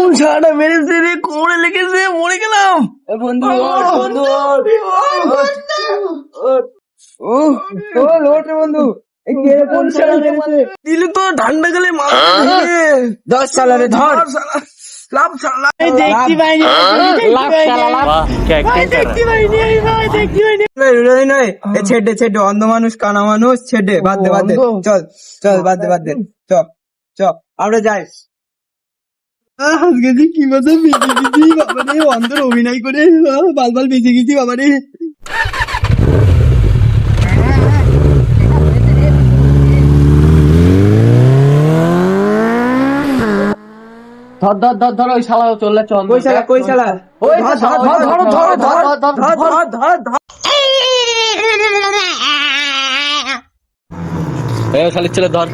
কোন শালাটা মেরেছে রে, কোমরে লেগেছে, মরে গেলাম। বন্ধু বন্ধু বন্ধু কোন শালা মেরেছে? দিলে তো ঠান্ডা গেলে মাথা ভেঙে। ধর শালারে ধর। ধর শালা, লাভ শালা। দেখতে পাইনি ছেড়ে ছেড়ে অন্ধ মানুষ কানা মানুষ ছেড়ে বাদ দে বাদ দে চল চল বাদ দে বাদ দে চল চল আমরা যাই। আজকে যে কি মজা বেঁচে গেছি বাবা রে, অন্ধের অভিনয় করে বাল বাল বেঁচে গেছি বাবা রে। ধর ধর ধর ধর ওই শালা চললে চল। কই শালা কই শালা ওই ধর তো ধর শালা, ধর ধর ধর ধর, ধর, ধর ধর ধর ধর শালির ছেলে ধর।